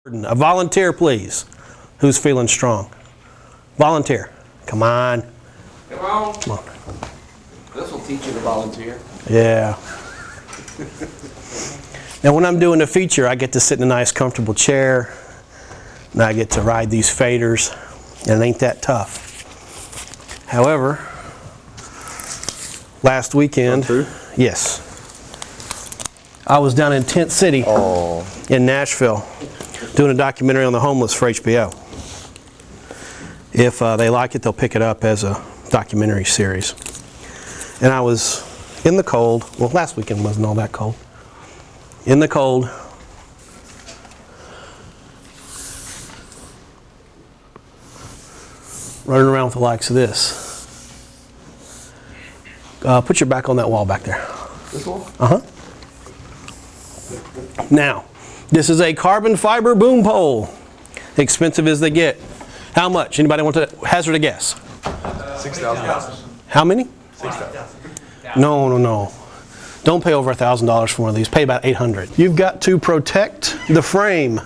A volunteer, please. Who's feeling strong? Volunteer. Come on. Come on. Come on. This will teach you to volunteer. Yeah. Now when I'm doing a feature, I get to sit in a nice comfortable chair and I get to ride these faders, and it ain't that tough. However, last weekend, yes, I was down in Tent City in Nashville doing a documentary on the homeless for HBO. If they like it, they'll pick it up as a documentary series. And I was in the cold. Well, last weekend wasn't all that cold. In the cold. Running around with the likes of this. Put your back on that wall back there. This wall? Uh-huh. Now, this is a carbon fiber boom pole. Expensive as they get. How much? Anybody want to hazard a guess? $6,000. How many? $6,000. No. Don't pay over $1,000 for one of these. Pay about $800. You've got to protect the frame.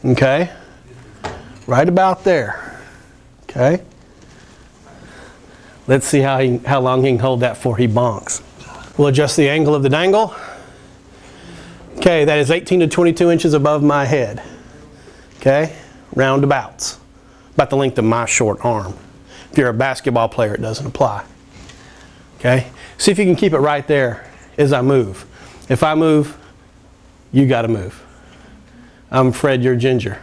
Okay? Right about there. Okay? Let's see how long he can hold that before he bonks. We'll adjust the angle of the dangle. Okay, that is 18 to 22 inches above my head. Okay? Roundabouts. About the length of my short arm. If you're a basketball player, it doesn't apply. Okay? See if you can keep it right there as I move. If I move, you got to move. I'm Fred, you're Ginger.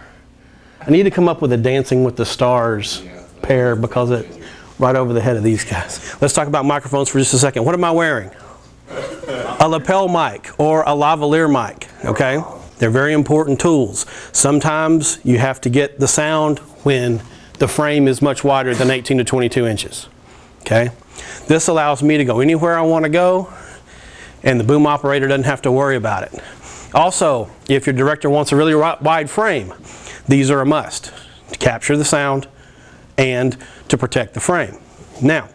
I need to come up with a Dancing with the Stars pair because it's right over the head of these guys. Let's talk about microphones for just a second. What am I wearing? A lapel mic or a lavalier mic. Okay? They're very important tools. Sometimes you have to get the sound when the frame is much wider than 18 to 22 inches. Okay? This allows me to go anywhere I want to go, and the boom operator doesn't have to worry about it. Also, if your director wants a really wide frame, these are a must to capture the sound and to protect the frame. Now,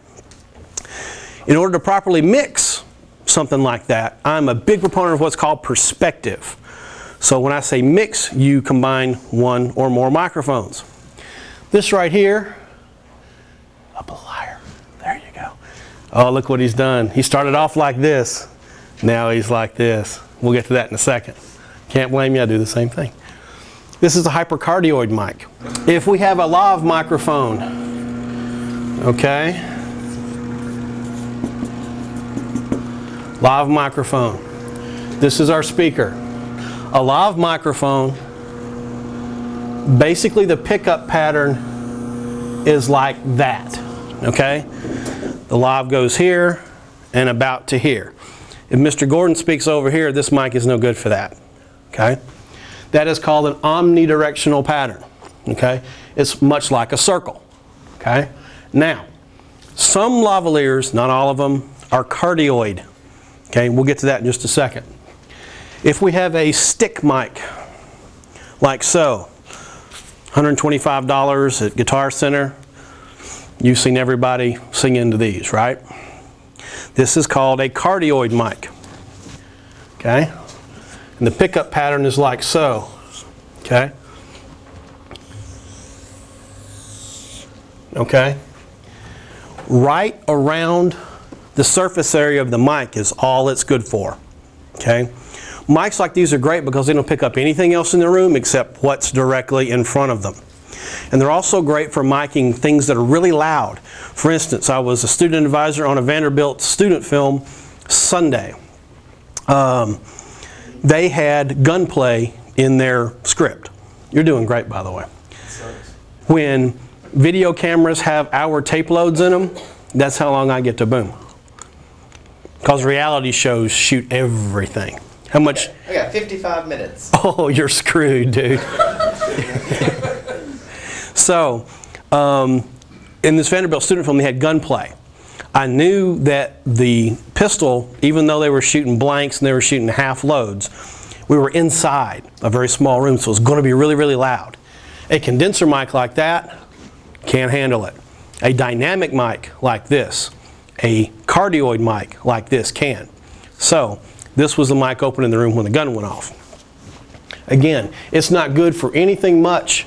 in order to properly mix something like that, I'm a big proponent of what's called perspective. So when I say mix, you combine one or more microphones. This right here, up a liar. There you go. Oh, look what he's done. He started off like this. Now he's like this. We'll get to that in a second. Can't blame you, I do the same thing. This is a hypercardioid mic. If we have a lav microphone, okay? Lav microphone. This is our speaker. A lav microphone, basically the pickup pattern is like that, okay? The lav goes here and about to here. If Mr. Gordon speaks over here, this mic is no good for that, okay? That is called an omnidirectional pattern, okay? It's much like a circle, okay? Now, some lavaliers, not all of them, are cardioid, okay? We'll get to that in just a second. If we have a stick mic, like so, $125 at Guitar Center, you've seen everybody sing into these, right? This is called a cardioid mic, okay? And the pickup pattern is like so, okay? Okay? Right around the surface area of the mic is all it's good for, okay? Mics like these are great because they don't pick up anything else in the room except what's directly in front of them. And they're also great for miking things that are really loud. For instance, I was a student advisor on a Vanderbilt student film Sunday. They had gunplay in their script. You're doing great, by the way. When video cameras have hour tape loads in them, that's how long I get to boom. Because reality shows shoot everything. How much? I got 55 minutes. Oh, you're screwed, dude. So, in this Vanderbilt student film, they had gunplay. I knew that the pistol, even though they were shooting blanks and they were shooting half loads, we were inside a very small room, so it was going to be really, really loud. A condenser mic like that can't handle it. A dynamic mic like this, a cardioid mic like this can. So, this was the mic open in the room when the gun went off. Again, it's not good for anything much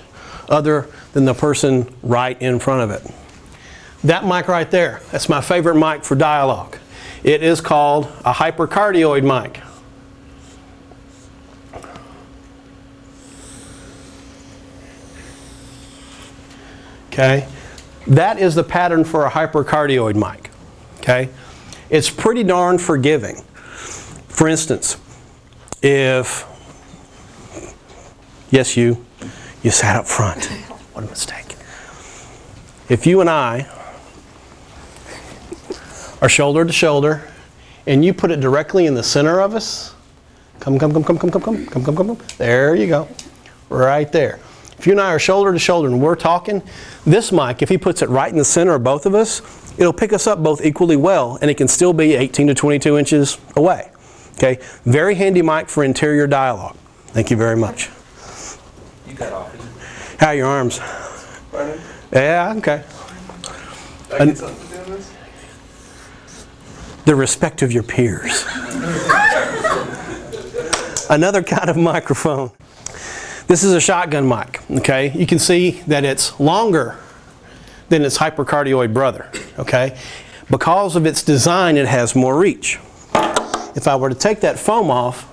other than the person right in front of it. That mic right there, that's my favorite mic for dialogue. It is called a hypercardioid mic. Okay, that is the pattern for a hypercardioid mic. Okay, it's pretty darn forgiving. For instance, if, yes, you sat up front. What a mistake. If you and I are shoulder to shoulder, and you put it directly in the center of us, come. There you go, right there. If you and I are shoulder to shoulder and we're talking, this mic, if he puts it right in the center of both of us, it'll pick us up both equally well, and it can still be 18 to 22 inches away. Okay, very handy mic for interior dialogue. Thank you very much. You got off. How are your arms? Running. Yeah, okay. I get something to do with this? The respect of your peers. Another kind of microphone. This is a shotgun mic, okay? You can see that it's longer than its hypercardioid brother, okay? Because of its design, it has more reach. If I were to take that foam off,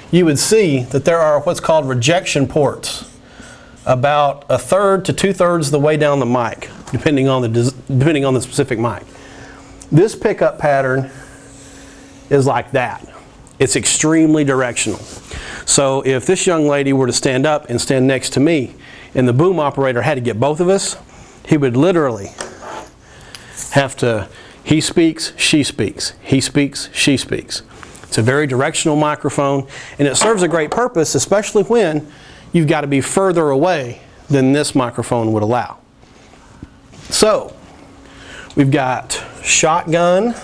you would see that there are what's called rejection ports about 1/3 to 2/3 the way down the mic, depending on the specific mic. This pickup pattern is like that. It's extremely directional. So if this young lady were to stand up and stand next to me, and the boom operator had to get both of us, he would literally have to, he speaks, she speaks, he speaks, she speaks. It's a very directional microphone, and it serves a great purpose, especially when you've got to be further away than this microphone would allow. So, we've got shotgun,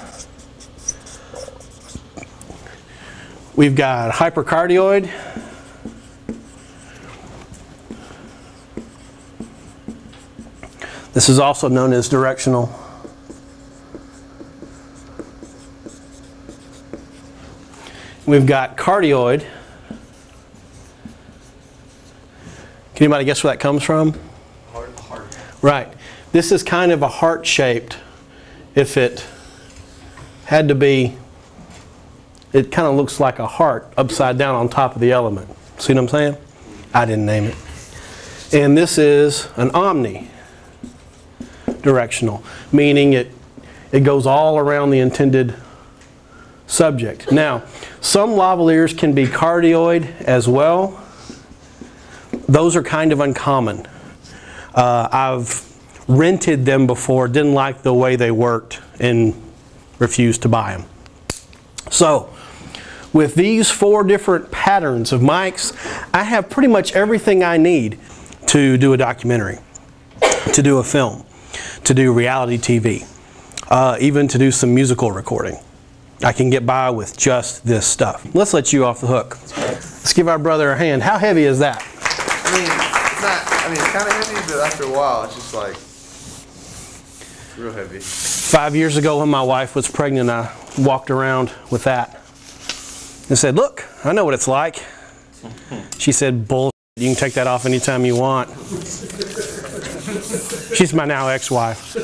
we've got hypercardioid, this is also known as directional. We've got cardioid. Can anybody guess where that comes from? Heart. Right. This is kind of a heart-shaped. If it had to be, it kind of looks like a heart upside down on top of the element. See what I'm saying? I didn't name it. And this is an omnidirectional, meaning it goes all around the intended subject. Now, some lavaliers can be cardioid as well. Those are kind of uncommon. I've rented them before, didn't like the way they worked, and refused to buy them. So, with these 4 different patterns of mics, I have pretty much everything I need to do a documentary, to do a film, to do reality TV, even to do some musical recording. I can get by with just this stuff. Let's let you off the hook. Let's give our brother a hand. How heavy is that? It's kind of heavy, but after a while, it's just like real heavy. 5 years ago when my wife was pregnant, I walked around with that and said, "Look, I know what it's like." She said, "Bull, you can take that off anytime you want." She's my now ex-wife.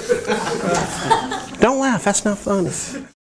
Don't laugh, that's not funny.